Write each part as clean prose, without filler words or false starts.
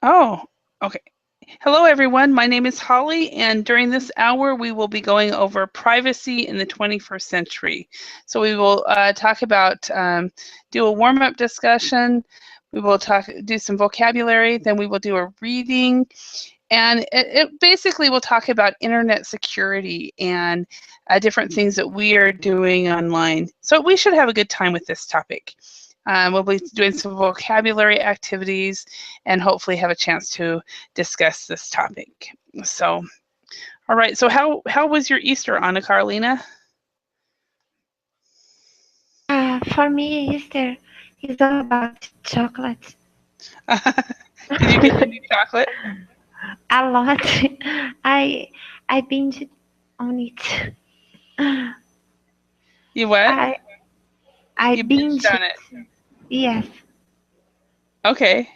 Oh, okay. Hello, everyone. My name is Holly, and during this hour, we will be going over privacy in the 21st century. So we will talk about, do a warm-up discussion. We will do some vocabulary, then we will do a reading, and it basically will talk about internet security and different things that we are doing online. So we should have a good time with this topic. We'll be doing some vocabulary activities and hopefully have a chance to discuss this topic. So, all right. So how was your Easter, Anna Carolina? For me, Easter is all about chocolate. Did you get any chocolate? A lot. I I binged on it. You what? I I You binged binged on it. it. Yes. Okay.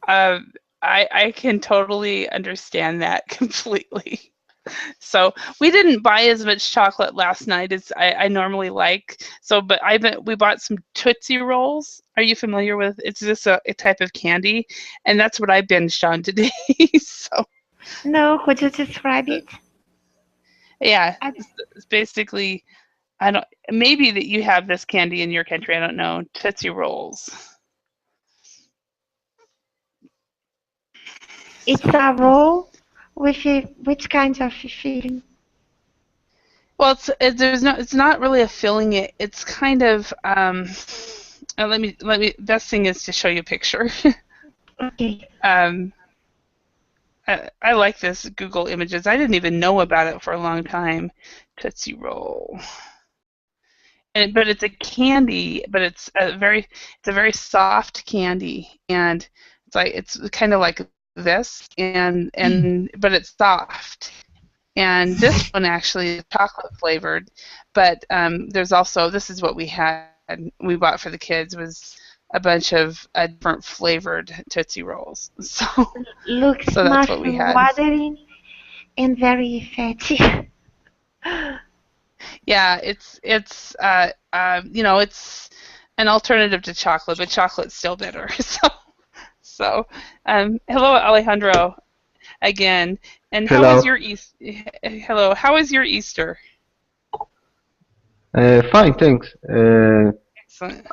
Uh, I can totally understand that completely. So we didn't buy as much chocolate last night as I normally like. So, but we bought some Tootsie Rolls. Are you familiar with? It's just a type of candy, and that's what I binged on today. So No, could you describe it? yeah, I, it's basically I don't maybe that you have this candy in your country. I don't know. Tootsie Rolls. it's a roll with which kind of filling? Well, it's not really a filling. It's kind of let me. Best thing is to show you a picture. Okay. um, I like this Google Images. I didn't even know about it for a long time. Tootsie Roll. But it's a candy, but it's a very soft candy, and it's kind of like this, but it's soft. And this one actually is chocolate flavored, but there's also this is what we bought for the kids was a bunch of different flavored Tootsie Rolls. Looks So that's much what we had. watering and very fatty. Yeah, it's an alternative to chocolate, but chocolate's still better. Hello Alejandro again. And how was Hello. your Hello, how was your Easter? Fine, thanks. Excellent.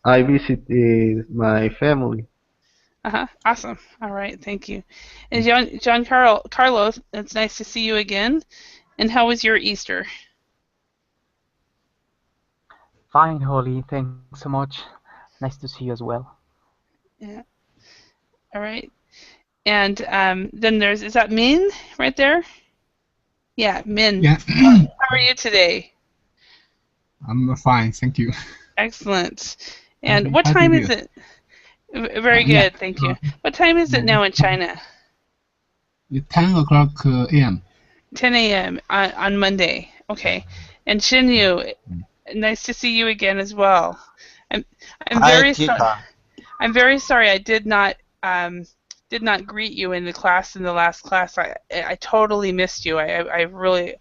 I visited my family. Awesome. All right, thank you. And Carlos, it's nice to see you again. And how was your Easter? Fine, Holly. Thanks so much. Nice to see you as well. Yeah. All right. And then is that Min right there? Yeah, Min. Yeah, How are you today? I'm fine, thank you. Excellent. And what time is it? Very Yeah, good, thank you. What time is it now in China? it's 10 o'clock a.m. 10 a.m. On Monday. Okay. And Shinyu, nice to see you again as well. I'm Hi, very sorry. Tika. I'm very sorry I did not greet you in the last class. I totally missed you. I really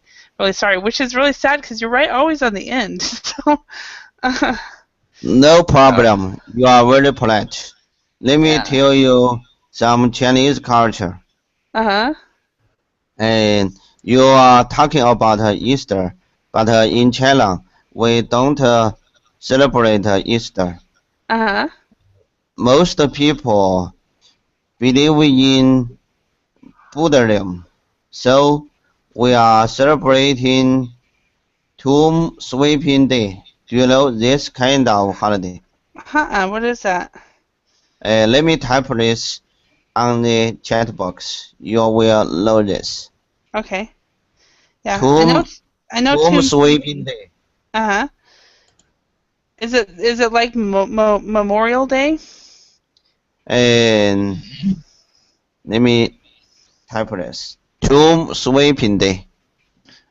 sorry, which is really sad because you're right always on the end. So No problem. You are very polite. Let me yeah. tell you some Chinese culture. Uh-huh. And you are talking about Easter, but in China, we don't celebrate Easter. Uh-huh. Most people believe in Buddhism, so we are celebrating Tomb Sweeping Day. Do you know this kind of holiday? What is that? Let me type this on the chat box. You will know this. Okay. Yeah. Tomb I know Tim. Sweeping Day. Uh-huh. Is it like Memorial Day? And let me type this. Tomb Sweeping Day.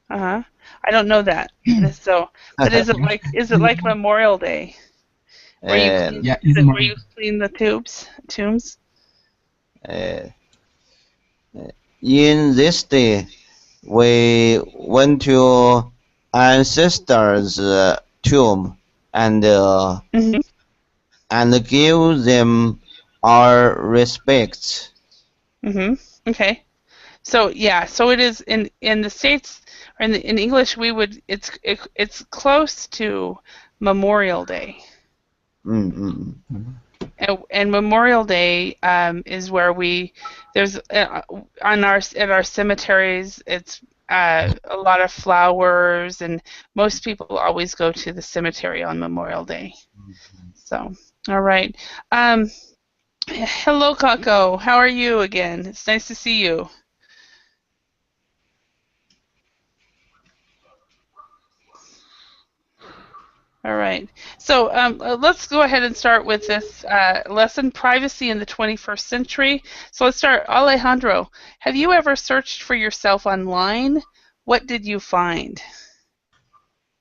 Uh-huh. I don't know that. So, but is it like Memorial Day? Where you clean the tombs? In this day, we went to ancestors' tomb and Mm-hmm. and give them are respects. Okay. So yeah, so it is in the States, or in English we would it's close to Memorial Day. And Memorial Day is where there's at our cemeteries it's a lot of flowers, and most people always go to the cemetery on Memorial Day. So all right. Hello, Kako. How are you again? It's nice to see you. All right. So let's go ahead and start with this lesson, Privacy in the 21st Century. So let's start. Alejandro, have you ever searched for yourself online? What did you find?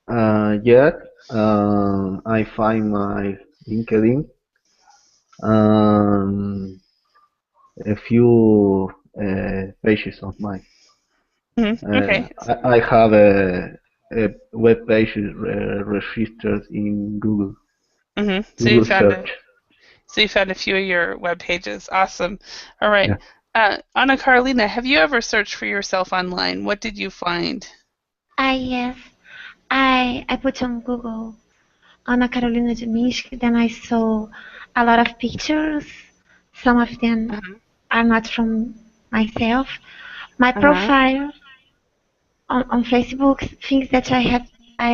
Yes, I find my LinkedIn and a few pages of mine. Okay. I have a web page registered in Google. So you Google found search. a few of your web pages. Awesome. All right. Yeah. Ana Carolina, have you ever searched for yourself online? What did you find? Yes. I put on Google Ana Carolina de Minsk, then I saw a lot of pictures. Some of them are not from myself. My profile on Facebook, things that I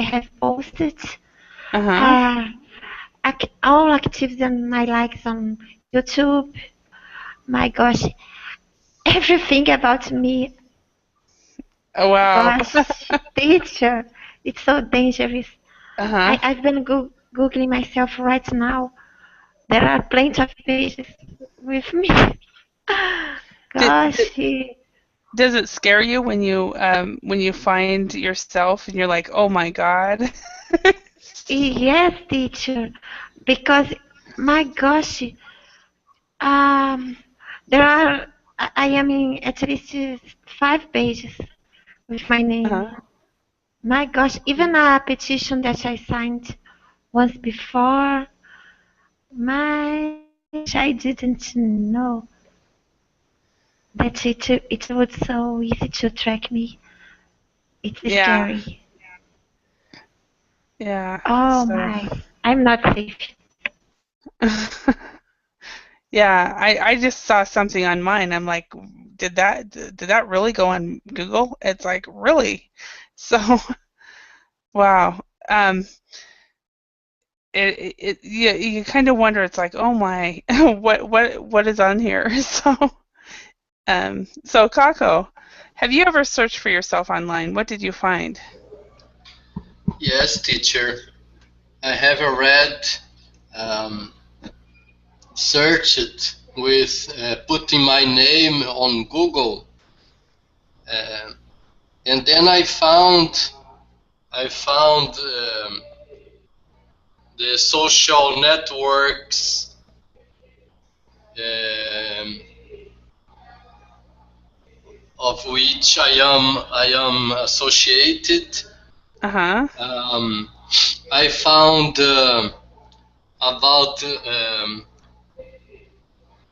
have posted, all actives and my likes on YouTube. My gosh, everything about me. Oh, wow. Gosh, teacher, it's so dangerous. I've been Googling myself right now. There are plenty of pages with me. Gosh. Does it scare you when you find yourself and you're like, oh my God? Yes, teacher. Because my gosh, there are I am in at least 5 pages with my name. My gosh, even a petition that I signed once before. My gosh, I didn't know that it was so easy to track me. It's scary. Yeah. Oh my, I'm not safe. Yeah, I just saw something on mine. I'm like, did that really go on Google? It's like, really? So, wow. You kind of wonder. It's like, oh my, what is on here? So Kako, have you ever searched for yourself online? What did you find? Yes, teacher. I have read, searched with putting my name on Google, and then I found the social networks of which I am associated. I found about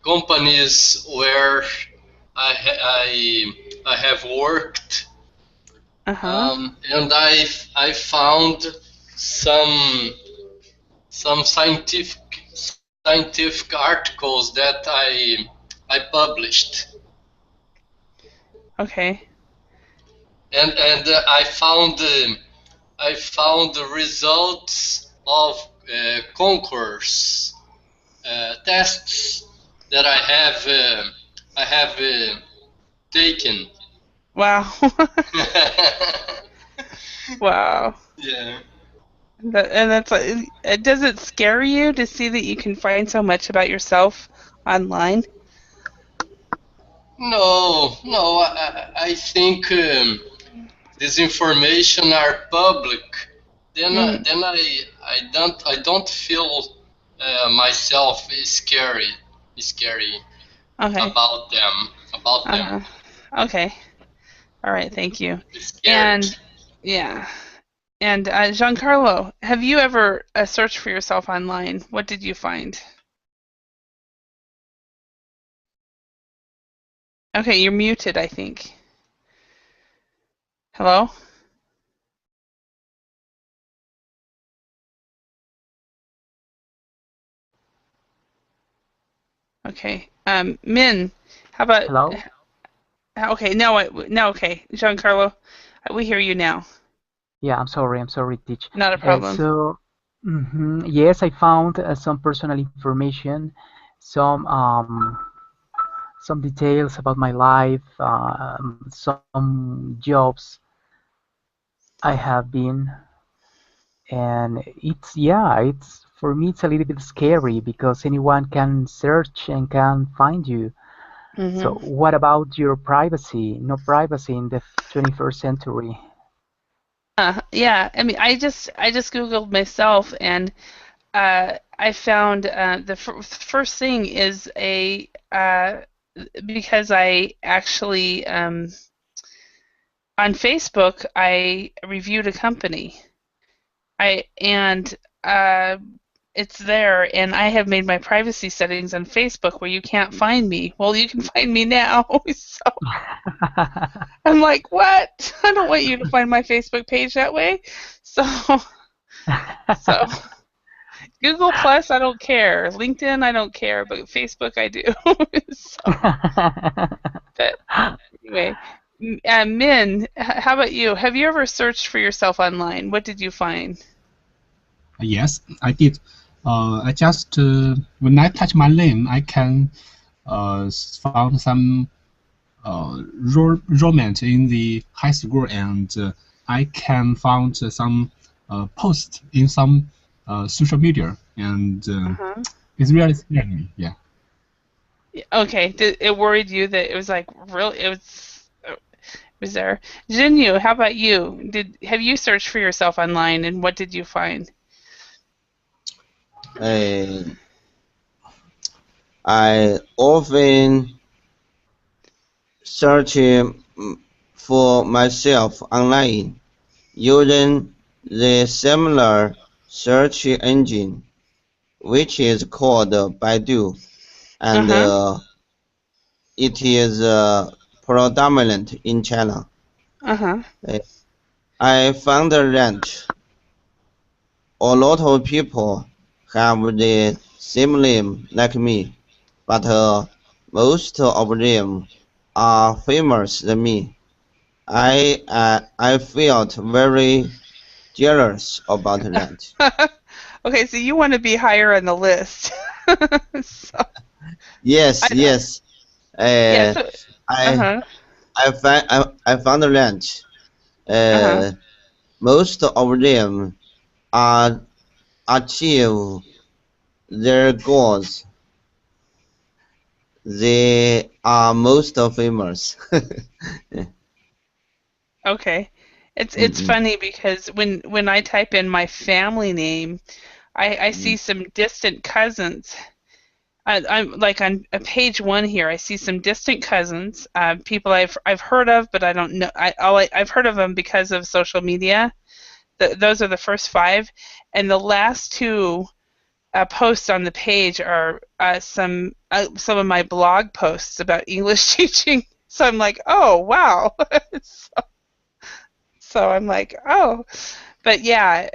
companies where I have worked, and I found some scientific articles that I published. Okay. And I found the results of concourse tests that I have taken. Wow. Wow. Yeah. And that's does it scare you to see that you can find so much about yourself online? No, I think this information are public. Then I don't feel myself scary about them. Okay. All right. Thank you. Scared. And yeah. And Giancarlo, have you ever searched for yourself online? What did you find? Okay, you're muted, I think. Hello? Okay. Min, how about... Hello? Okay, now okay. Giancarlo, we hear you now. Yeah, I'm sorry, Teach. Not a problem. Yes, I found some personal information, some some details about my life, some jobs I have been, and it's for me it's a little bit scary because anyone can search and can find you. So what about your privacy? No privacy in the 21st century. Yeah, I mean, I just Googled myself, and I found the first thing is because I actually on Facebook I reviewed a company. And uh, it's there, and I have made my privacy settings on Facebook where you can't find me. Well, you can find me now. So I'm like, what? I don't want you to find my Facebook page that way. So Google Plus, I don't care. LinkedIn, I don't care, but Facebook, I do. But anyway, Min, how about you? Have you ever searched for yourself online? What did you find? Yes, I did. I just when I touch my name, I can found some romance in the high school, and I can found some post in some social media, and it's really scared me. Yeah. Okay, it worried you that it was like real? It was there. Jinyu, how about you? Have you searched for yourself online, and what did you find? I often search for myself online using the similar search engine, which is called Baidu, and it is predominant in China. I found that a lot of people have the same name like me, but most of them are famous than me. I felt very jealous about that. Okay, so you want to be higher on the list. So, Yes, yes. yeah. Uh, So, I I found that most of them are achieve their goals. They are most famous. Okay, it's funny because when I type in my family name, I see some distant cousins. I'm like on page one here. I see some distant cousins, people I've heard of, but I don't know. I've heard of them because of social media. Those are the first five, and the last two posts on the page are some of my blog posts about English teaching. So I'm like, oh wow. So I'm like, oh, but yeah,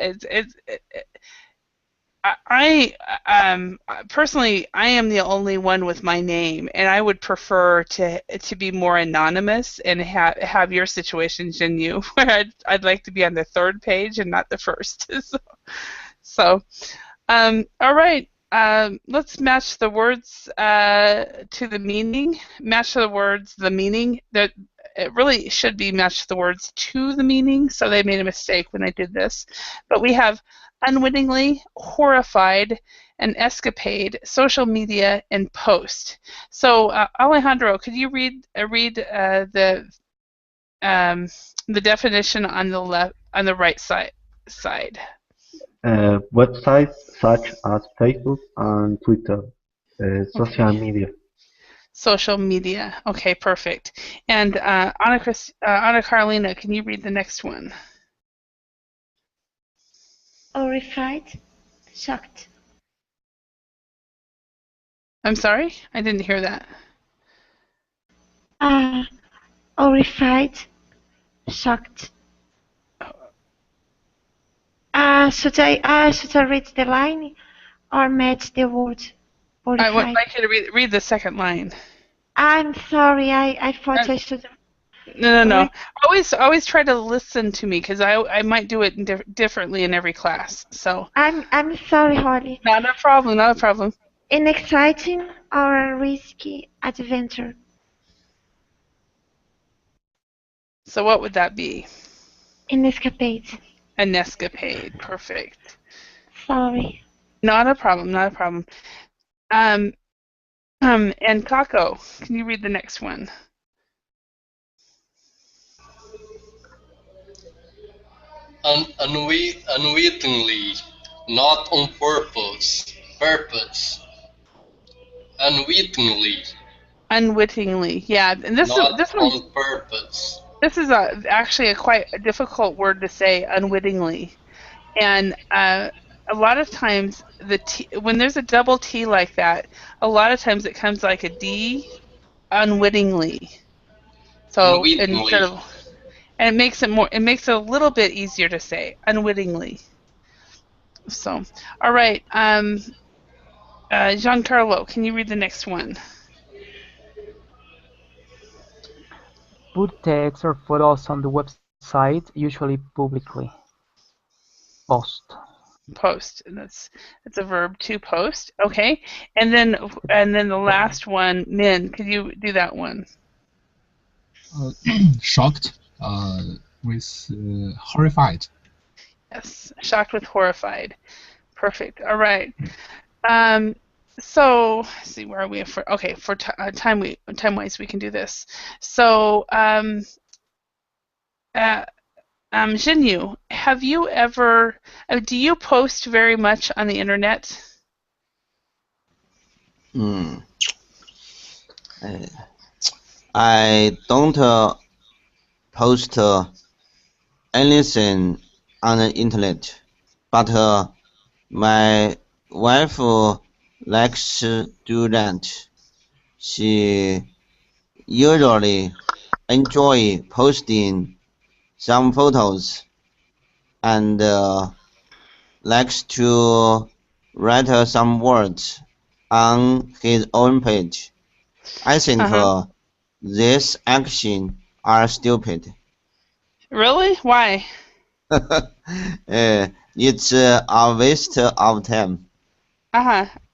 personally, I am the only one with my name, and I would prefer to be more anonymous and have your situation, Jinyu, where I'd like to be on the third page and not the first. So all right. Let's match the words to the meaning. Match the words, the meaning. That it really should be match the words to the meaning. So they made a mistake when I did this. But we have unwittingly, horrified, an escapade, social media, and post. So Alejandro, could you read the definition on the left on the right side? Websites such as Facebook and Twitter, social Okay. media. Social media. Okay, perfect. And Anna Carolina, can you read the next one? Horrified, shocked. I'm sorry, I didn't hear that. Horrified, shocked. Should I read the line or match the word I would horrified? like you to read the second line. I'm sorry, I thought I should No. read. Always try to listen to me because I might do it differently in every class. So. I'm sorry, Holly. Not a problem. Not a problem. An exciting or a risky adventure. So what would that be? An escapade. An escapade. Perfect. Sorry. Not a problem. Not a problem. And Kako, can you read the next one? Unwittingly, not on purpose. Unwittingly. Unwittingly, yeah. And this not this one on purpose. This is actually a quite difficult word to say, unwittingly. And a lot of times when there's a double T like that, a lot of times it comes like a D, unwittingly. So instead of, and it makes it a little bit easier to say, unwittingly. So, all right, Giancarlo, can you read the next one? Put text or photos on the website, usually publicly. Post. Post, and that's a verb, to post. Okay, and then the last one, Min, could you do that one? Shocked, with horrified. Yes, shocked with horrified. Perfect. All right. So let's see, where are we? For time-wise, we can do this. So, Jinyu, have you ever? Do you post very much on the internet? I don't post anything on the internet, but my wife likes to do that. She usually enjoy posting some photos and likes to write some words on his own page. I think these actions are stupid. Really? Why? It's a waste of time.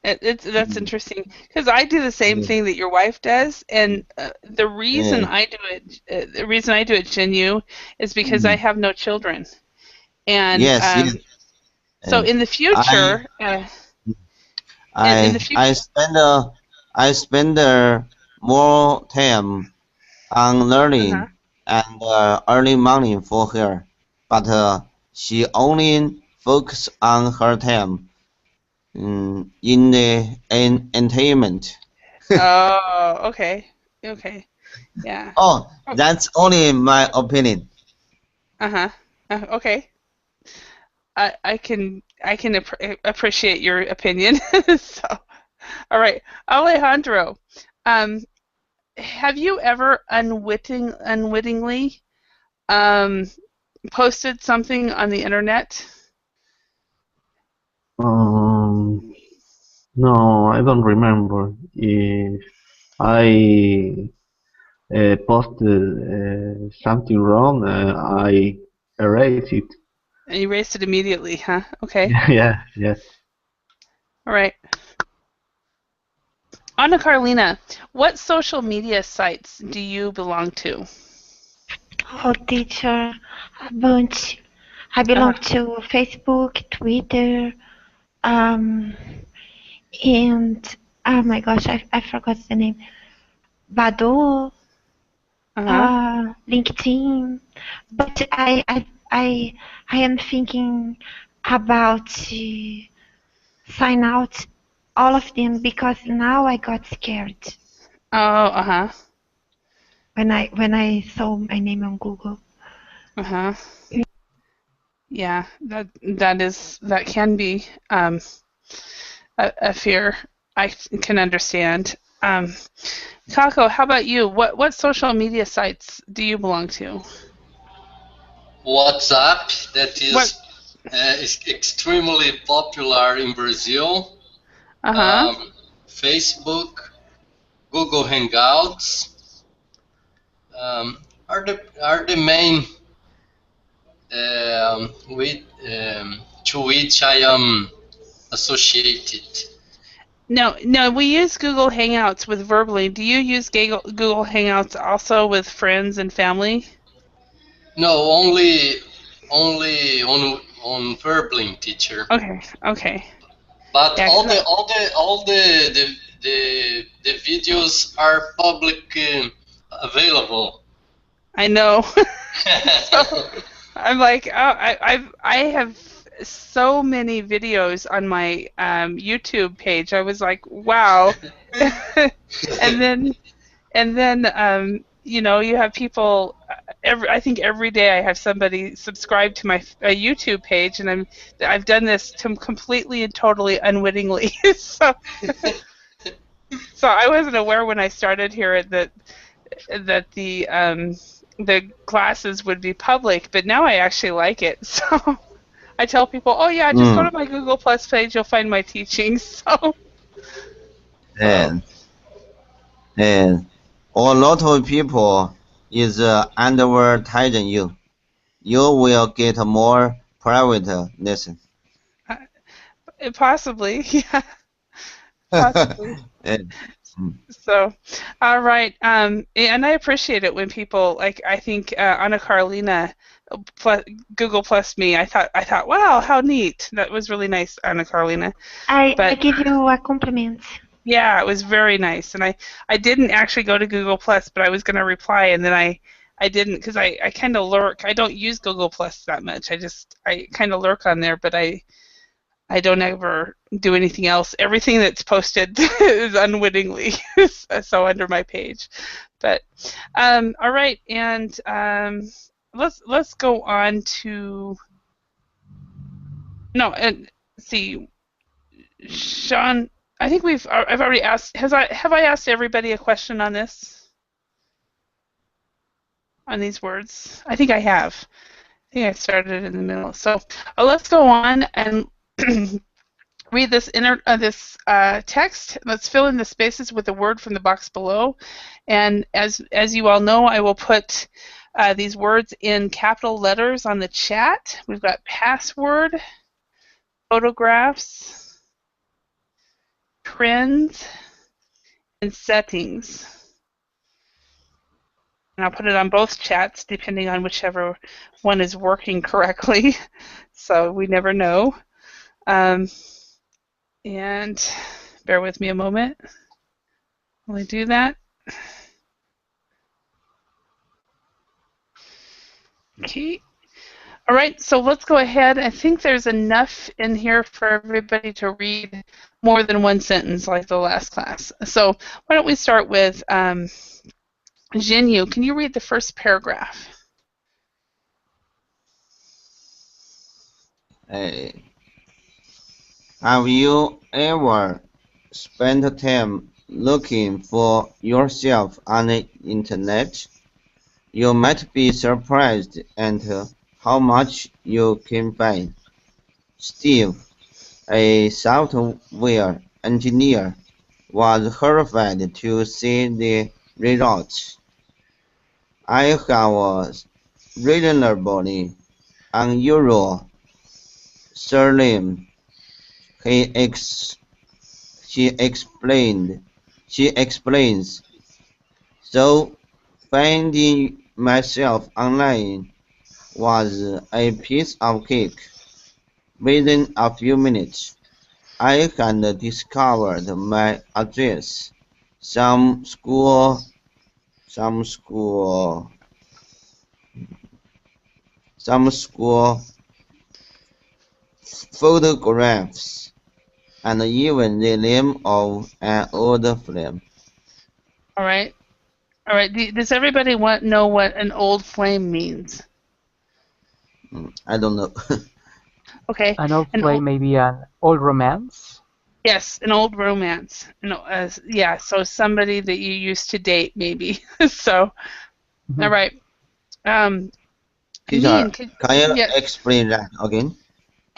That's interesting because I do the same thing that your wife does, and the reason I do it, Jinyu, is because I have no children, and so in the future, I spend more time on learning and earning money for her, but she only focuses on her time in the entertainment. Oh, okay, yeah. Oh, that's only my opinion. Okay. I can appreciate your opinion. So, all right, Alejandro, have you ever unwittingly posted something on the internet? No, I don't remember. If I posted something wrong, I erase it. And you erased it immediately, huh? Okay. Yeah, yes. All right. Anna Carolina, what social media sites do you belong to? Oh, teacher, a bunch. I belong to Facebook, Twitter, and oh my gosh, I forgot the name. Badoo, LinkedIn, but I am thinking about sign out all of them because now I got scared. Oh, When I saw my name on Google. Yeah, that can be a fear. I can understand. Kako, how about you? What social media sites do you belong to? WhatsApp, that What? is extremely popular in Brazil. Facebook, Google Hangouts are the main to which I am associated. No, we use Google Hangouts with verbally. Do you use Google Hangouts also with friends and family? No, only on verbally, teacher. Okay. But Yeah, all the videos are public available. I know. So, I'm like, oh, I have so many videos on my YouTube page. I was like, wow. and then you know, you have people. I think every day I have somebody subscribe to my YouTube page, and I've done this completely and totally unwittingly. So I wasn't aware when I started here that the classes would be public, but now I actually like it. So I tell people, oh yeah, just go to my Google Plus page, you'll find my teachings. So And a lot of people is advertising you. You will get more private lesson. possibly, yeah, possibly. So, all right, and I appreciate it when people like. I think Anna Carolina Google Plus me. I thought, wow, how neat. That was really nice, Anna Carolina. I give you a compliment. Yeah, it was very nice, and I didn't actually go to Google Plus, but I was going to reply, and then I didn't because I kind of lurk. I don't use Google Plus that much. I kind of lurk on there, but I don't ever do anything else. Everything that's posted is unwittingly so under my page. But all right, and let's go on to and see, Sean. I think I've already asked. Have I asked everybody a question on this? On these words? I think I have. I think I started in the middle. So let's go on and read this text. Let's fill in the spaces with a word from the box below. And as you all know, I will put these words in capital letters on the chat. We've got password, photographs, trends, and settings. And I'll put it on both chats depending on whichever one is working correctly. So we never know. And bear with me a moment while I do that. Okay. All right, so let's go ahead. I think there's enough in here for everybody to read more than one sentence like the last class. So why don't we start with Jinyu. Can you read the first paragraph? Hey. Have you ever spent time looking for yourself on the internet? You might be surprised at how much you can find. Steve, a software engineer, was horrified to see the results. I have a reasonably unusual surname, she explains. So finding myself online was a piece of cake. Within a few minutes, I had discovered my address, some school photographs, and even the name of an old flame. All right. All right. Does everybody know what an old flame means? I don't know. Okay. An old flame, maybe an old romance? Yes, an old romance. No, yeah, so somebody that you used to date, maybe. So, all right. Teacher, Min, can you yes. explain that again?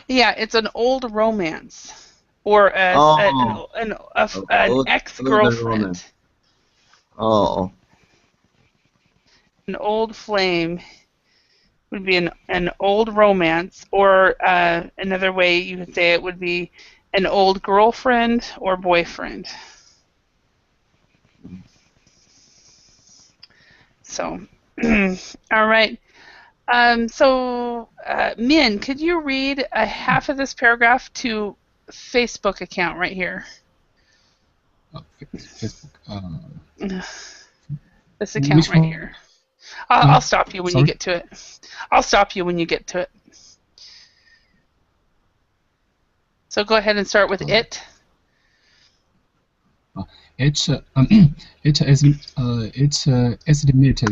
Yeah, it's an old romance or Oh, an old ex-girlfriend. romance. Oh, An old flame would be an old romance, or another way you could say it would be an old girlfriend or boyfriend. So, all right. So, Min, could you read a half of this paragraph to Facebook account right here? Facebook. This account Which right one? here. I'll stop you when you Sorry? get to it. I'll stop you when you get to it. So go ahead and start with it. It's estimated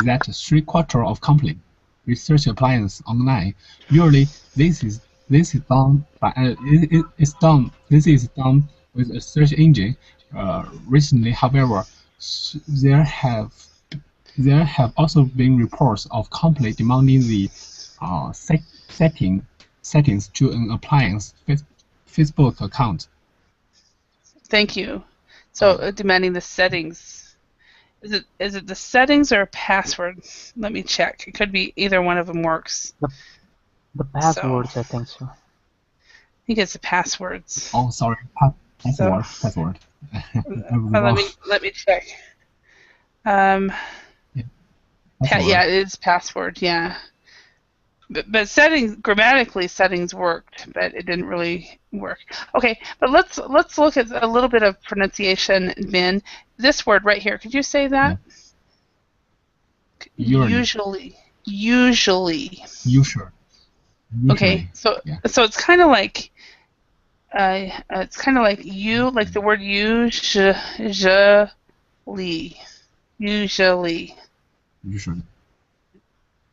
that 3/4 of complete research appliances online. Usually, this is done by this is done with a search engine. Recently, however, there have also been reports of companies demanding the settings to an appliance Facebook account. Thank you. So demanding the settings. Is it the settings or a password? Let me check. It could be either one of them works. The passwords, I think so. I think it's the passwords. Oh, sorry, password. Let me check. Yeah, it is password. Yeah, but settings, grammatically settings worked, but it didn't really work. Okay, but let's look at a little bit of pronunciation, Min. This word right here, could you say that? Yeah. Usually. Okay, so it's kind of like you, like the word usually.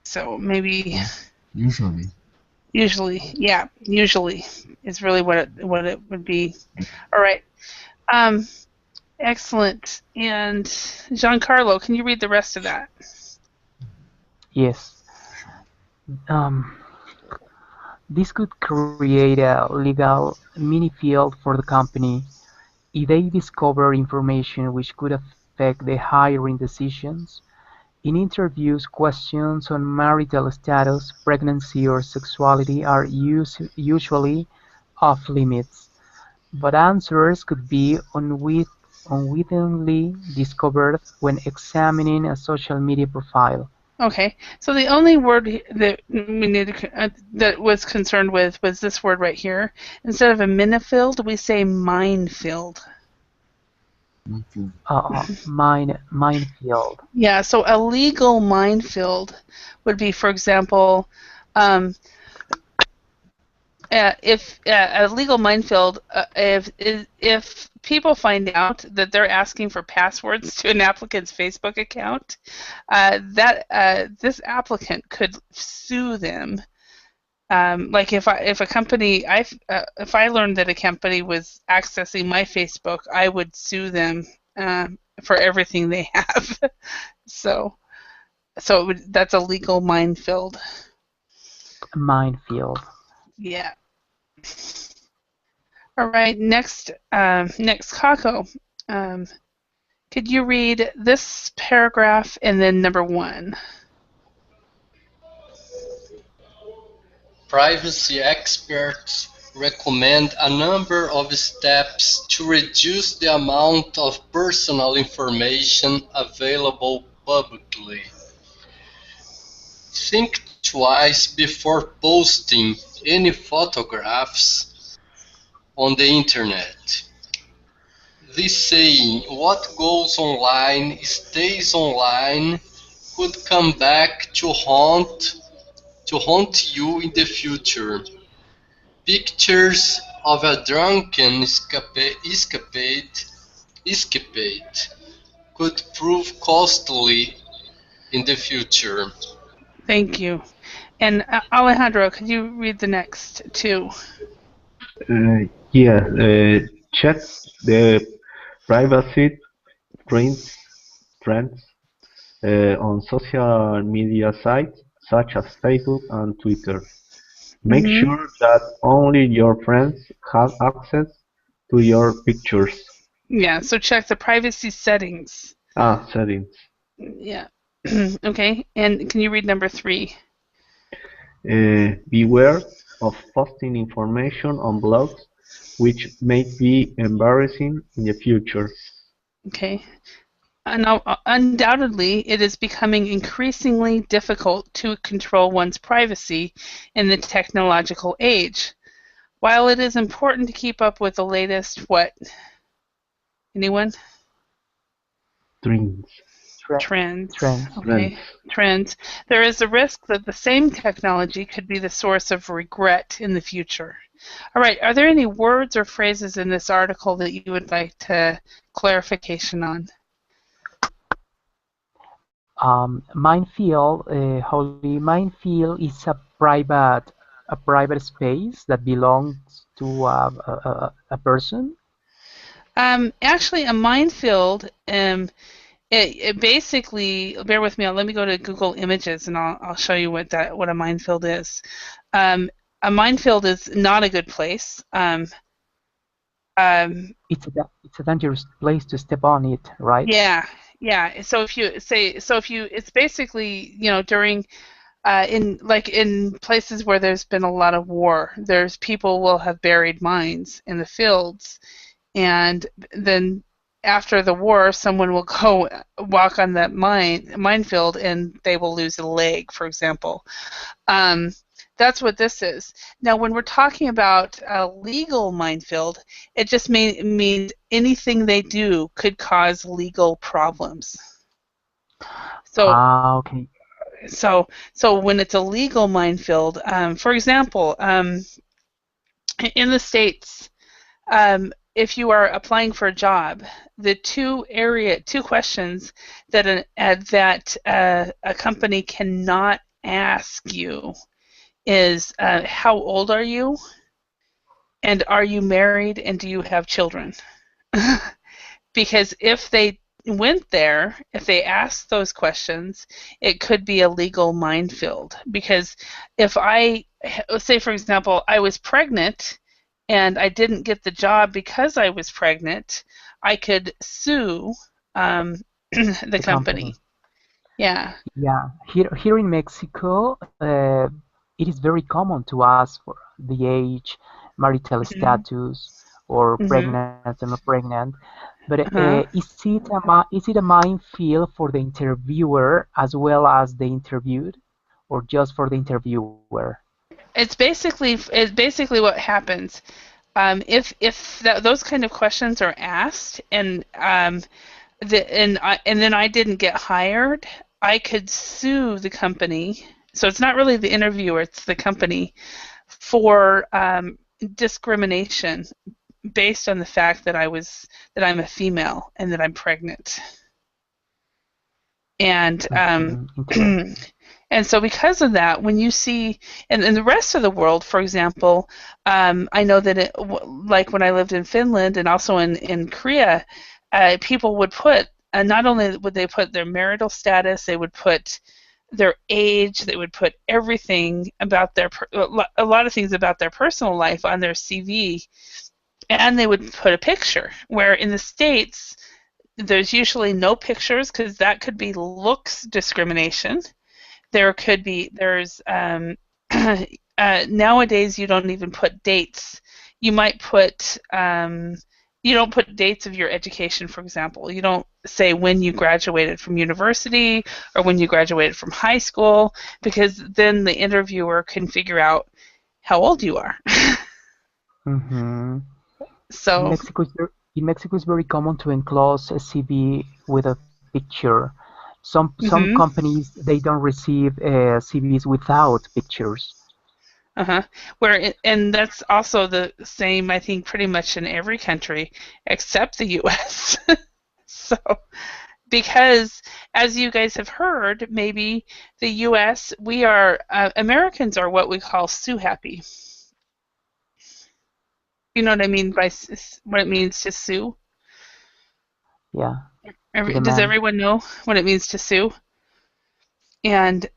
So maybe. Usually, yeah, usually is really what it would be. All right. Excellent. And Giancarlo, can you read the rest of that? Yes. This could create a legal Minefield for the company if they discover information which could affect the hiring decisions. In interviews, questions on marital status, pregnancy, or sexuality are usually off-limits, but answers could be unwittingly discovered when examining a social media profile. Okay, so the only word that we need that was concerned with was this word right here. Instead of a Minefield, we say minefield. Minefield. Yeah, so a legal minefield would be, for example, if a legal minefield, if people find out that they're asking for passwords to an applicant's Facebook account, this applicant could sue them. Like if a company, if I learned that a company was accessing my Facebook, I would sue them for everything they have. So that's a legal minefield. Minefield. Yeah. All right. Next, Kako. Could you read this paragraph and then number 1? Privacy experts recommend a number of steps to reduce the amount of personal information available publicly. Think twice before posting any photographs on the internet. This saying, "what goes online stays online," could come back to haunt you in the future. Pictures of a drunken escapade could prove costly in the future. Thank you. And Alejandro, could you read the next 2? Yes. Check the privacy trends on social media sites such as Facebook and Twitter. Make sure that only your friends have access to your pictures. Yeah, so check the privacy settings. Settings. Yeah. Okay, and can you read number 3? Beware of posting information on blogs which may be embarrassing in the future. Okay. Undoubtedly, it is becoming increasingly difficult to control one's privacy in the technological age. While it is important to keep up with the latest, what? Anyone? Trends. Trends. Trends. Okay. Trends. There is a risk that the same technology could be the source of regret in the future. All right. Are there any words or phrases in this article that you would like to clarification on? Minefield, Holly, Minefield is a private space that belongs to a person. Actually, a minefield. It basically, bear with me. Let me go to Google Images and I'll show you what a minefield is. A minefield is not a good place. It's a dangerous place to step on it, right? Yeah. So it's basically, during in places where there's been a lot of war, there's people will have buried mines in the fields, and then after the war, someone will go walk on that minefield and they will lose a leg, for example. That's what this is. Now, when we're talking about a legal minefield, it just means anything they do could cause legal problems. So, okay. so when it's a legal minefield, for example, in the States, if you are applying for a job, the two questions that a company cannot ask you is how old are you, and are you married, and do you have children? Because if they went there, if they asked those questions, it could be a legal minefield. Because if say for example, I was pregnant and I didn't get the job because I was pregnant, I could sue the company. Yeah. Yeah. Here in Mexico, it is very common to ask for the age, marital status, or pregnant or not pregnant. But is it a minefield for the interviewer as well as the interviewed, or just for the interviewer? It's basically what happens. If those kind of questions are asked, and then I didn't get hired, I could sue the company. So it's not really the interviewer; it's the company for discrimination based on the fact that I'm a female and that I'm pregnant. And and so because of that, when you see in the rest of the world, for example, I know that like when I lived in Finland and also in Korea, people would put, not only would they put their marital status, they would put their age, they would put everything about a lot of things about their personal life on their CV, and they would put a picture, where in the States, there's usually no pictures because that could be looks discrimination. There's nowadays you don't even put dates. You might put you don't put dates of your education, for example. You don't say when you graduated from university or when you graduated from high school, because then the interviewer can figure out how old you are. So in Mexico, it's very common to enclose a CV with a picture. Some companies, they don't receive CVs without pictures. And that's also the same, I think, pretty much in every country except the U.S. So, because as you guys have heard, maybe the U.S., Americans are what we call sue happy. You know what I mean by what it means to sue? Yeah. Does everyone know what it means to sue? And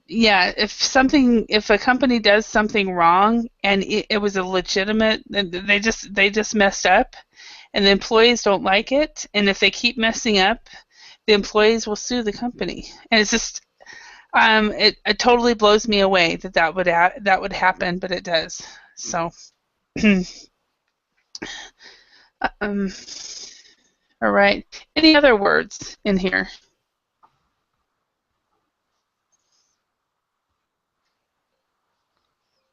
yeah, if a company does something wrong and it was a legitimate, they just messed up, and the employees don't like it, and if they keep messing up, the employees will sue the company, and it's just it totally blows me away that would happen, but it does. So, all right. Any other words in here?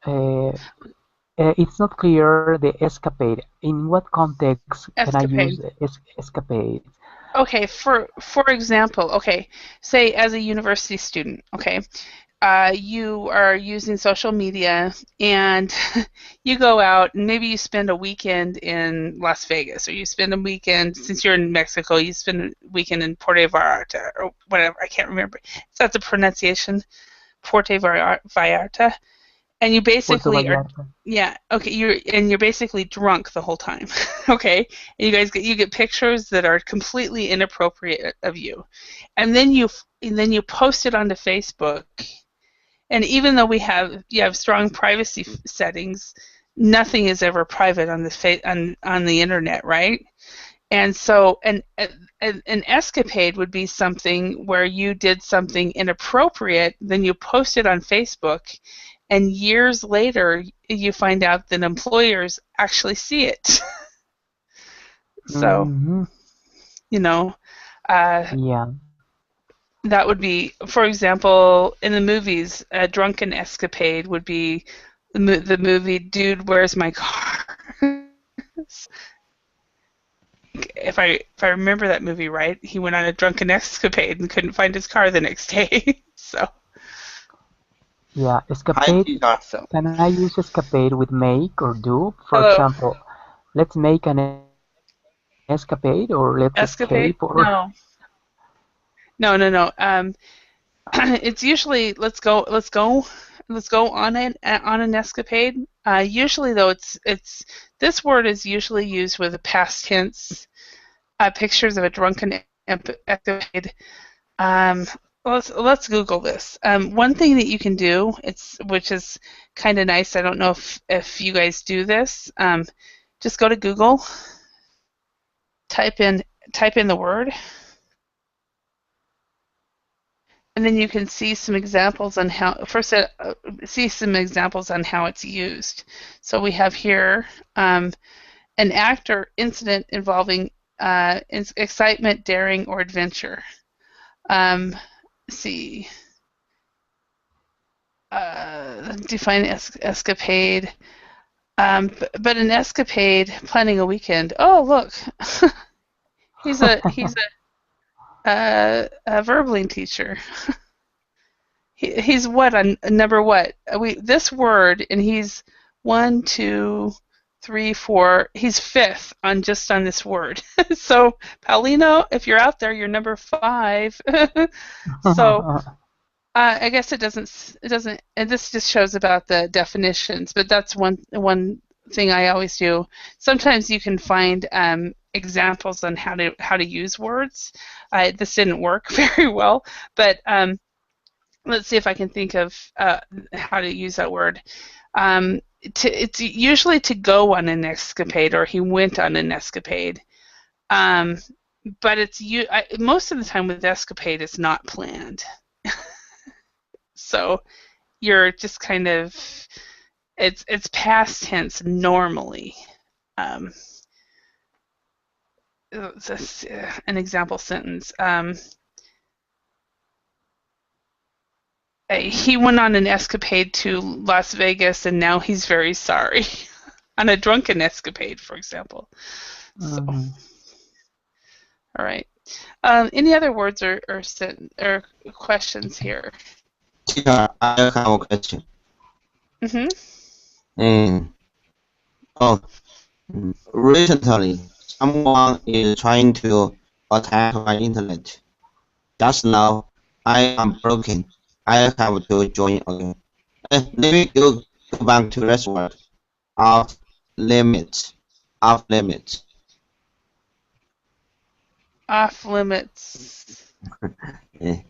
It's not clear the escapade. In what context can I use escapade? Okay, for example, okay, say as a university student, okay, you are using social media and you go out and maybe you spend a weekend in Las Vegas, or you spend a weekend, since you're in Mexico, you spend a weekend in Puerto Vallarta or whatever, I can't remember. Is that the pronunciation? Puerto Vallarta? And you basically are, yeah, okay, you're basically drunk the whole time, okay? And you get pictures that are completely inappropriate of you, and then you post it onto Facebook. And even though you have strong privacy settings, nothing is ever private on the internet, right? And so an escapade would be something where you did something inappropriate, then you post it on Facebook, and years later you find out that employers actually see it. So, yeah, that would be, for example, in the movies, a drunken escapade would be the movie Dude, Where's My Car? If I remember that movie right, he went on a drunken escapade and couldn't find his car the next day. So. Yeah, escapade. Can I use escapade with make or do? For example, let's make an escapade, or let's escape, or No. It's usually let's go on an escapade. Usually though, it's this word is usually used with a past tense. Pictures of a drunken escapade. Let's Google this. One thing that you can do, which is kind of nice. I don't know if you guys do this. Just go to Google, type in the word, and then you can see some examples on how. First, see some examples on how it's used. So we have here an act or incident involving excitement, daring, or adventure. See. Define escapade. But an escapade, planning a weekend. Oh, look, he's a verbling teacher. He's what on number what? This word, and he's 1, 2, 3, 4. He's 5th on this word. So Paulino, if you're out there, you're number 5. So. I guess it doesn't, and this just shows about the definitions, but that's one thing I always do. Sometimes you can find examples on how to use words. This didn't work very well, but let's see if I can think of how to use that word. It's usually to go on an escapade, or he went on an escapade. But most of the time with escapade, it's not planned. So you're just kind of, it's past tense normally. This, an example sentence. He went on an escapade to Las Vegas and now he's very sorry. On a drunken escapade, for example. So, all right. Any other words or questions here? Yeah, I have a question. Recently, someone is trying to attack my internet. Just now, I am broken. I have to join again. Let me go back to restaurant. Off limits. off limits. Off limits. Yeah.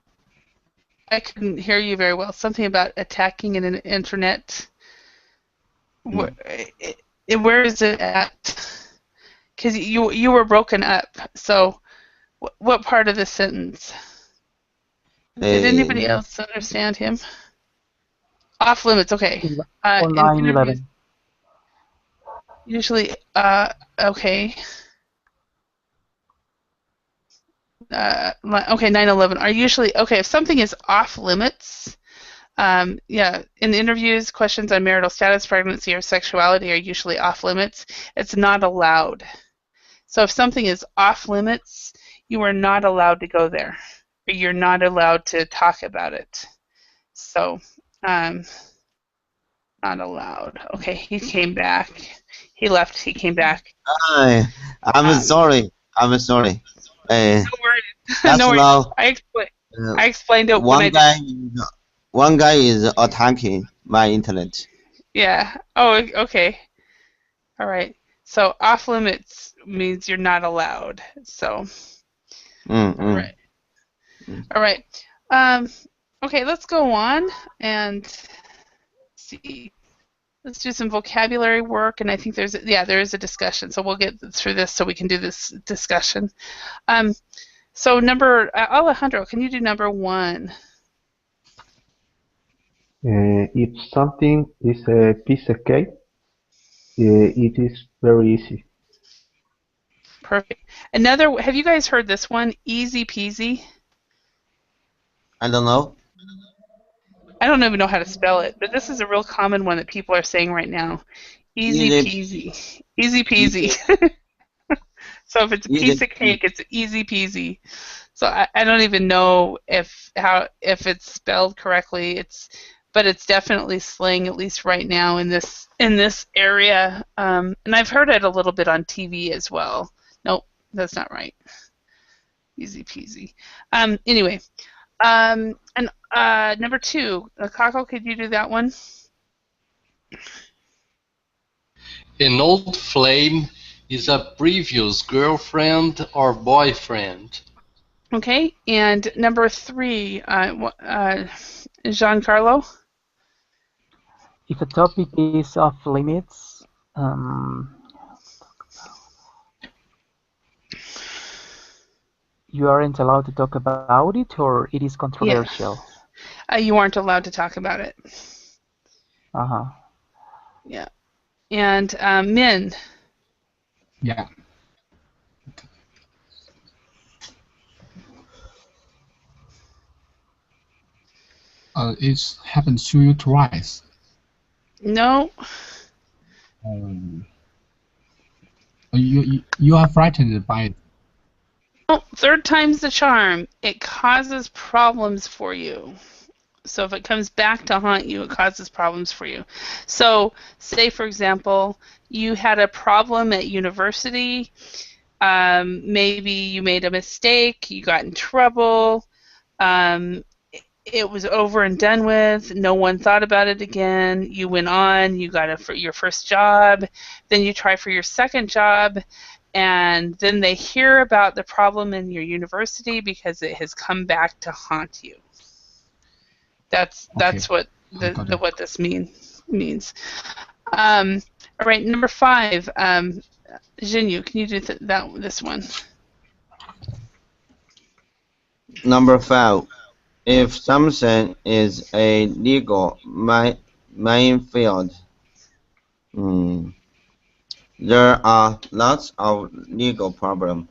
I couldn't hear you very well. Something about attacking an internet. Where is it at? Because you were broken up. So what part of the sentence? Did anybody else understand him? Off limits. Okay. On In 9/11. interviews, usually, okay. Okay, 9/11 are usually, okay, if something is off limits, yeah, in interviews, questions on marital status, pregnancy, or sexuality are usually off limits. It's not allowed. So if something is off limits, you are not allowed to go there, or you're not allowed to talk about it. So, not allowed. Okay, he came back. He left. He came back. I'm sorry. I'm sorry. No worries. That's No worries. now. I explained it when I did. One guy is attacking my internet. Yeah. Oh, okay. All right. So off limits means you're not allowed. So. All right. All right. Okay, let's go on and see. Let's do some vocabulary work, and I think there is a discussion. So we'll get through this so we can do this discussion. So Alejandro, can you do number 1? If something is a piece of cake, it is very easy. Perfect. Have you guys heard this one? Easy peasy. I don't know. I don't even know how to spell it, but this is a real common one that people are saying right now. Easy peasy. Easy peasy. So if it's a piece of cake, it's easy peasy. So I don't even know if it's spelled correctly. But it's definitely slang, at least right now in this area. And I've heard it a little bit on TV as well. Nope, that's not right. Easy peasy. Anyway, and number 2, Kako, could you do that one? An old flame is a previous girlfriend or boyfriend. Okay, and number 3, Giancarlo? If a topic is off limits, you aren't allowed to talk about it, or it is controversial? Yeah. You aren't allowed to talk about it. Uh-huh. Yeah. And Min? Yeah. It happened to you twice. No. You are frightened by it. No, 3rd time's the charm. It causes problems for you. So if it comes back to haunt you, it causes problems for you. So say, for example, you had a problem at university. Maybe you made a mistake. You got in trouble. It was over and done with. No one thought about it again. You went on. You got your first job. Then you try for your second job. And then they hear about the problem in your university because it has come back to haunt you. That's what what this means. All right, number 5. Jinyu, can you do this one? Number 5. If something is a legal minefield, there are lots of legal problems.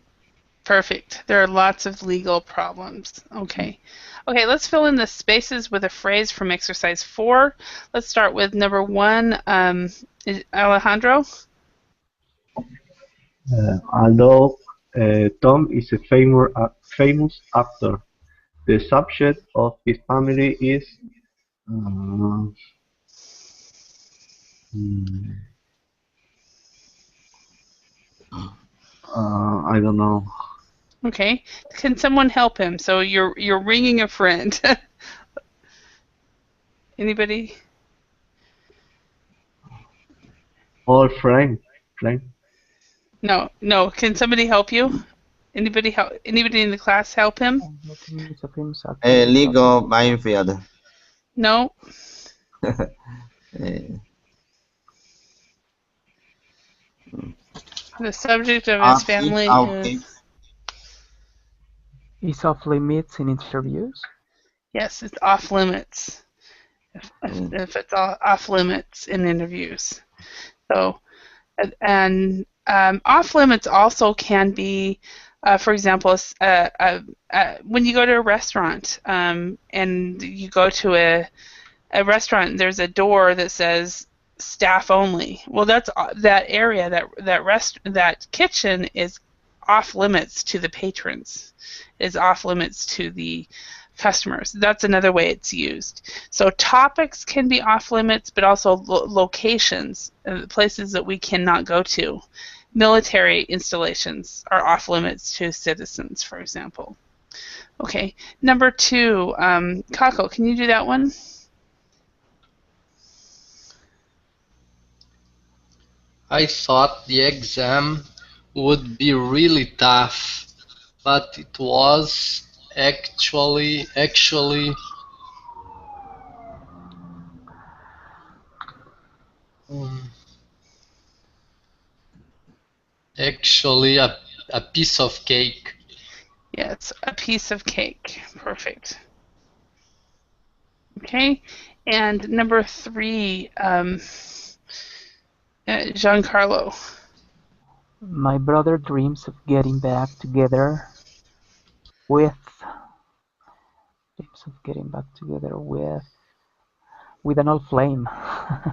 Perfect. There are lots of legal problems. Okay. Okay, let's fill in the spaces with a phrase from exercise 4. Let's start with number 1. Alejandro? Although Tom is a famous actor, the subject of his family is I don't know. Okay. Can someone help him? So you're ringing a friend. Anybody? No, no. Can somebody help you? Anybody help? Anybody in the class help him? A legal minefield. No. The subject of his family is off limits in interviews. Yes, it's off limits. If it's off limits in interviews. So, and off limits also can be, for example, when you go to a restaurant and you go to a restaurant, there's a door that says staff only. Well, that's that area, that kitchen is off limits to the patrons, is off limits to the customers. That's another way it's used. So topics can be off limits, but also locations, places that we cannot go to. Military installations are off limits to citizens, for example. Okay, number 2, Kako, can you do that one? I thought the exam would be really tough, but it was actually a piece of cake. Yeah, it's a piece of cake. Perfect. Okay, and number 3, Giancarlo. My brother dreams of getting back together with an old flame.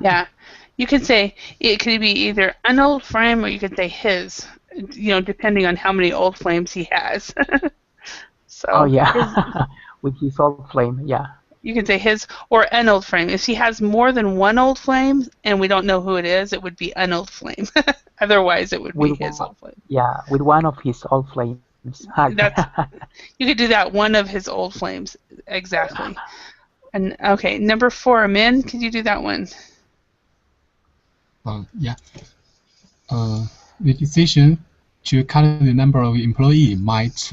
Yeah, you could say it could be either an old flame or you could say his, depending on how many old flames he has. So. Oh yeah, with his old flame, yeah. You can say his or an old flame. If he has more than one old flame and we don't know who it is, it would be an old flame. Otherwise, it would be his old flame. Yeah, with one of his old flames. You could do that, one of his old flames. Exactly. And okay, number 4, Min, could you do that one? Yeah. The decision to cut the number of employees might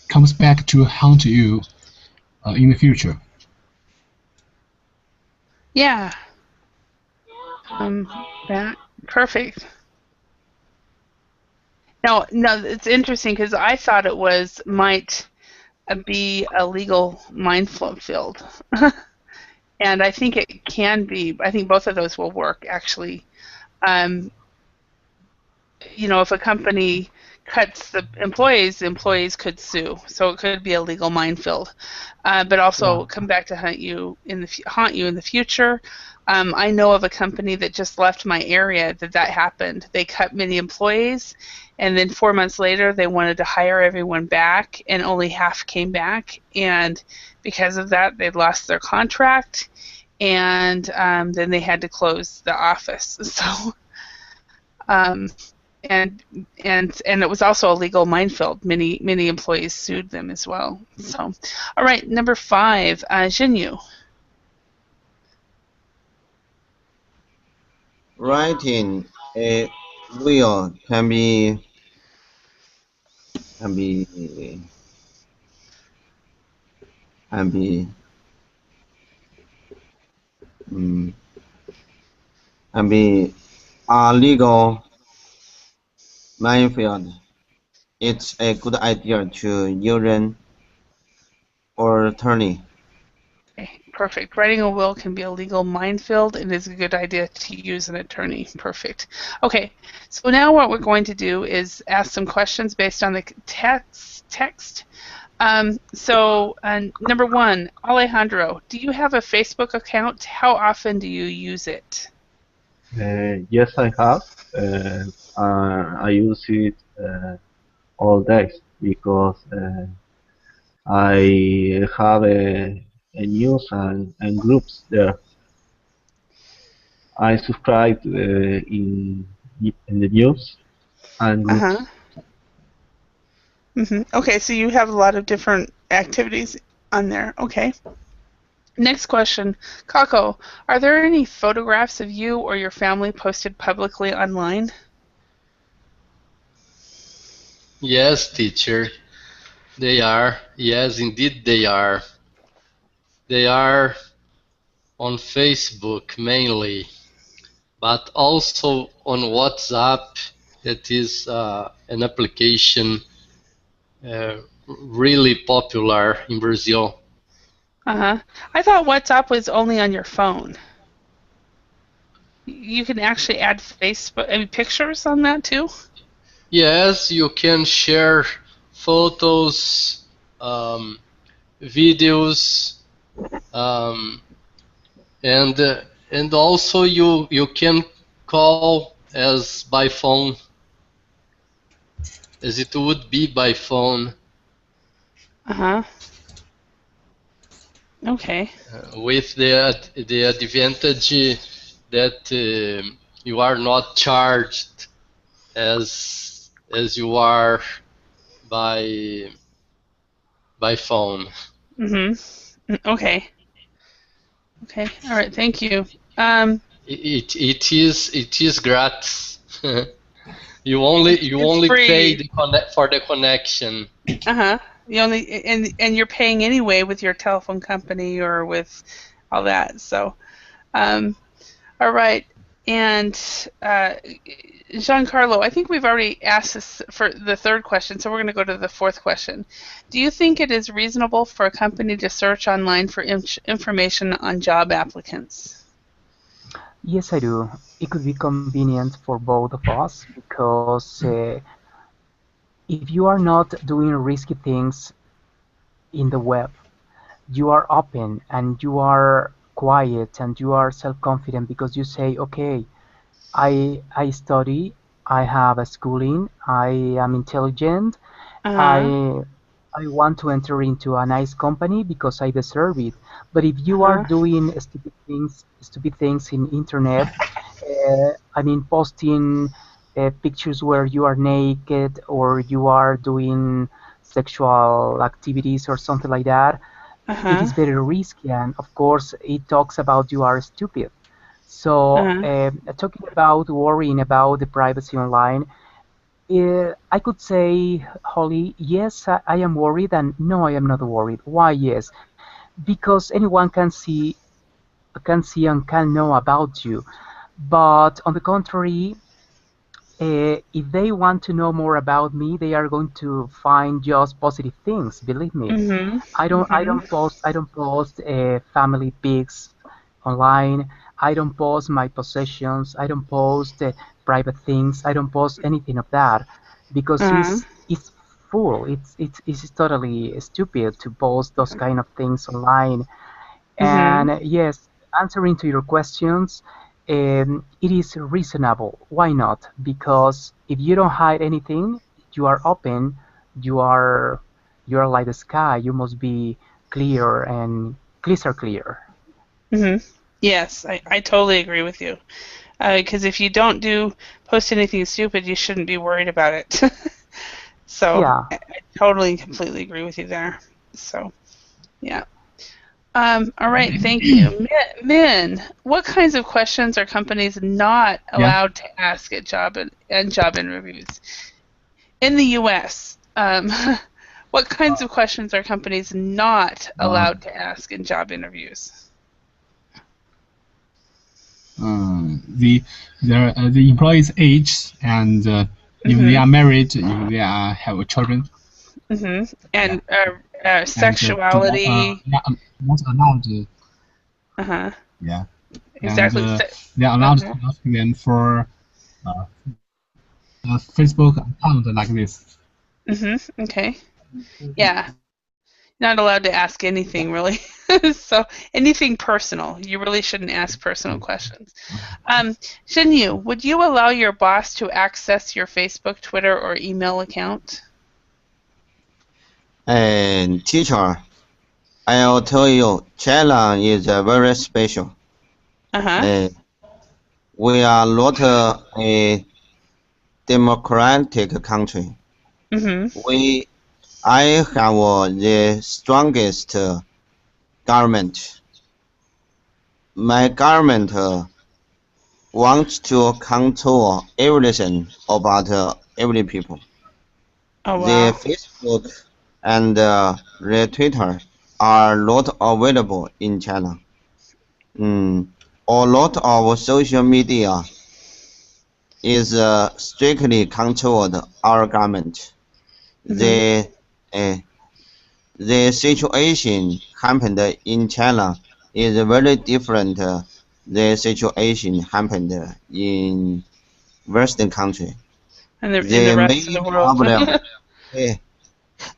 comes back to haunt you in the future. Yeah. Perfect. No, it's interesting because I thought it might be a legal minefield. And I think it can be. I think both of those will work, actually. If a company cuts the employees could sue. So it could be a legal minefield. But also come back to haunt you in the future. I know of a company that just left my area that happened. They cut many employees, and then 4 months later they wanted to hire everyone back, and only half came back. And because of that, they lost their contract, and then they had to close the office. So. And it was also a legal minefield. Many employees sued them as well. So, all right, number 5, Jinyu. Writing a will can be a legal minefield. It's a good idea to use an attorney. Okay, perfect. Writing a will can be a legal minefield, and it's a good idea to use an attorney. Perfect. Okay, so now what we're going to do is ask some questions based on the text. Number 1, Alejandro, do you have a Facebook account? How often do you use it? Yes, I have. I use it all days because I have a news and groups there. I subscribe in the news and groups. Okay, so you have a lot of different activities on there. Okay. Next question. Kako, are there any photographs of you or your family posted publicly online? Yes, teacher. They are. Yes, indeed they are. They are on Facebook mainly, but also on WhatsApp. That is an application really popular in Brazil. Uh-huh. I thought WhatsApp was only on your phone. You can actually add Facebook, pictures on that too? Yes, you can share photos, videos, um, and and also you can call as by phone, as it would be by phone, Uh-huh. Okay. with the advantage that you are not charged as you are by phone. Okay. Okay. All right. Thank you. It is gratis. You It's only pay free. the for the connection. Uh-huh. You only and you're paying anyway with your telephone company or with all that. So, all right. And Giancarlo, I think we've already asked this for the third question, so we're going to go to the fourth question. Do you think it is reasonable for a company to search online for information on job applicants? Yes, I do. It could be convenient for both of us because if you are not doing risky things in the web, you are open and you are quiet and you are self-confident because you say, okay, I study, I have a schooling, I am intelligent, Uh-huh. I I want to enter into a nice company because I deserve it. But if you are Uh-huh. doing stupid things in internet, posting pictures where you are naked or you are doing sexual activities or something like that, it Uh-huh. is very risky. And of course, it talks about you are stupid. So, Uh-huh. talking about worrying about the privacy online, I could say, Holly, yes, I am worried, and no, I am not worried. Why? Yes, because anyone can see and can know about you. But on the contrary, if they want to know more about me, they are going to find just positive things. Believe me. Mhm. I Mhm. don't post family pics online. I don't post my possessions. I don't post private things. I don't post anything of that because Uh-huh. it's full. It's totally stupid to post those kind of things online. Mhm. And yes, answering to your questions, it is reasonable. Why not? Because if you don't hide anything, you are open, you are you are like the sky. You must be clear and crystal clear. Mhm. Yes, I totally agree with you. Because if you don't post anything stupid, you shouldn't be worried about it. So Yeah, I totally and completely agree with you there. So yeah. All right, thank you. Min, what kinds of questions are companies not Yeah. allowed to ask at job interviews in the U.S.? What kinds of questions are companies not Uh, allowed to ask in job interviews? the employee's age and if they Mm-hmm. are married, if they are have children, Mm-hmm. yeah, And and sexuality. they are not allowed, Uh-huh. yeah, and Exactly. they are allowed Uh-huh. to ask them for uh, a Facebook account like this. Mm-hmm. Okay. Yeah. Not allowed to ask anything really. So anything personal. You really shouldn't ask personal questions. Shouldn't you? Would you allow your boss to access your Facebook, Twitter, or email account? And teacher, I'll tell you, China is very special. Uh-huh. Uh, we are not a democratic country. Mm-hmm. I have the strongest government. my government wants to control everything about every people. Oh, The wow. Facebook and the Twitter are not available in China. A lot of social media is strictly controlled our government. The uh, the situation happened in China is very different. The situation happened in Western country. In the The rest of the main world. problem, eh,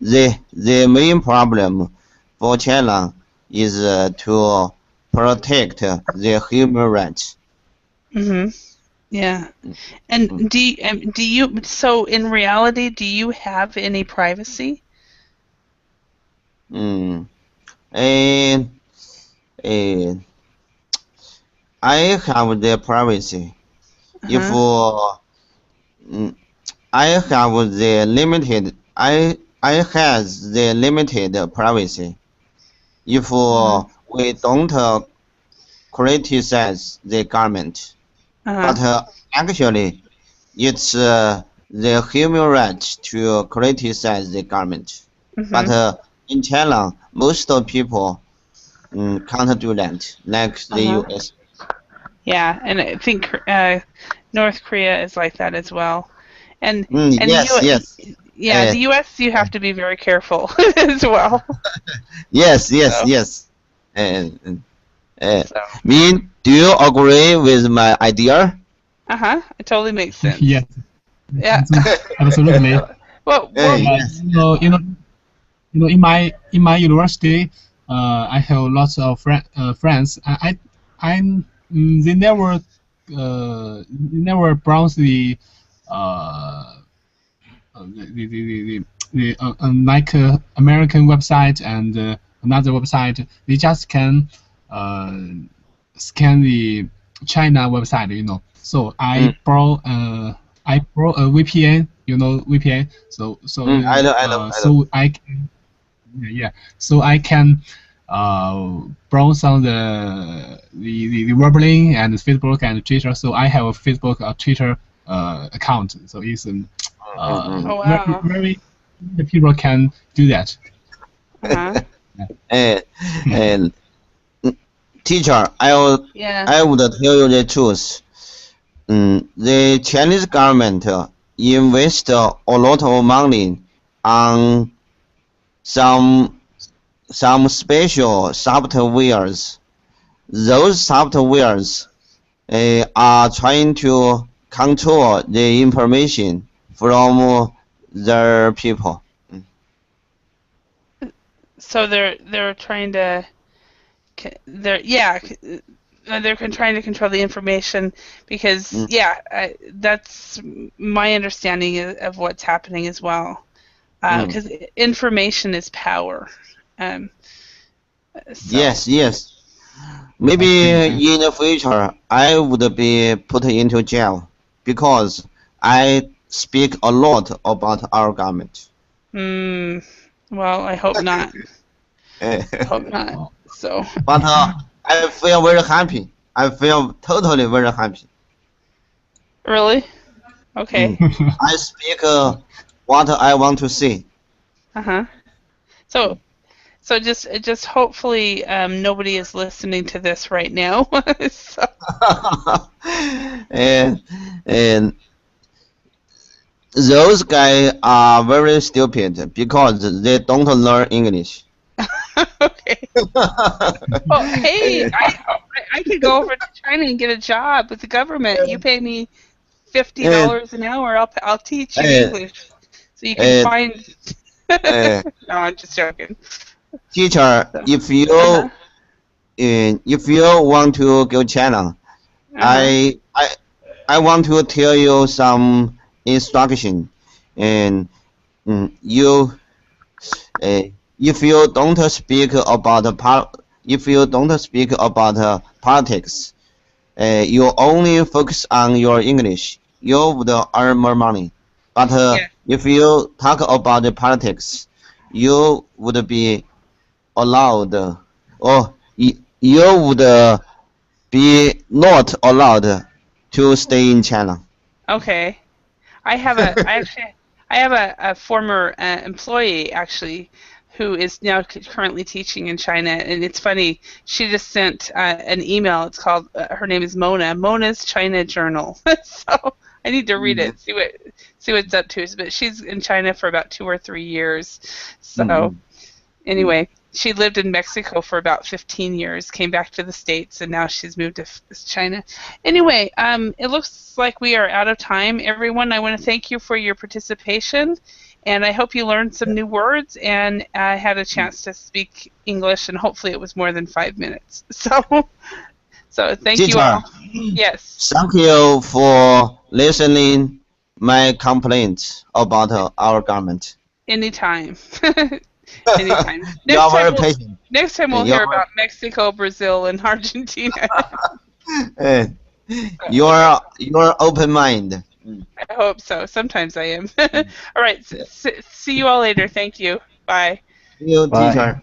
the main problem for China is to protect the human rights. Yeah. And do you, so in reality, do you have any privacy? Mm. And I have the privacy. If mm, I have the limited, I has the limited privacy. If we don't criticize the government, but actually it's the human right to criticize the government. But in China, most of people can't do that, like the US. Yeah, and I think North Korea is like that as well. And Yes, yes. yeah, the US you have to be very careful as well. Yes, yes, So, yes. And so. Min, do you agree with my idea? It totally makes sense. Yes, Yeah. absolutely. Well, Yes. In my university, I have lots of friends. They never browse the like American website and another website. They just can scan the China website. So I borrow a VPN. VPN. I know, I know, I know. So I can, yeah. So I can browse on the Webling and Facebook and Twitter. So I have a Facebook or Twitter account. So it's oh wow. very the people can do that. And teacher, Yeah. I would tell you the truth. The Chinese government invest a lot of money on some special softwares. Those softwares are trying to control the information from their people. So they're trying to they're trying to control the information because that's my understanding of what's happening as well. Because information is power. So. Yes. Maybe in the future I would be put into jail because I speak a lot about our government. Well, I hope not. I hope not. So. But I feel very happy. I feel totally very happy. Really? Okay. I speak what I want to say. So just hopefully nobody is listening to this right now. So. and those guys are very stupid because they don't learn English. Okay. Well, hey, I could go over to China and get a job with the government. You pay me $50 an hour. I'll teach you English, so you can find. No, I'm just joking. Teacher, if you want to go China, I want to tell you some instruction, and you if you don't speak about politics, you only focus on your English, you would earn more money. But if you talk about the politics, you would be allowed, or you would be not allowed to stay in China. Okay. I have a former employee actually who is now currently teaching in China, and it's funny. She just sent an email. It's called her name is Mona. Mona's China Journal. So I need to read it, see what it's up to. But she's in China for about 2 or 3 years. So anyway, she lived in Mexico for about 15 years, came back to the States, and now she's moved to China. Anyway, it looks like we are out of time. Everyone, I want to thank you for your participation, and I hope you learned some new words and had a chance to speak English, and hopefully it was more than 5 minutes. So thank you all. Yes. Thank you for listening my complaints about our government. Anytime. Anytime. Next time we'll hear about Mexico, Brazil, and Argentina. You're open mind. I hope so. Sometimes I am. All right. See you all later. Thank you. Bye. See you, Bye. teacher.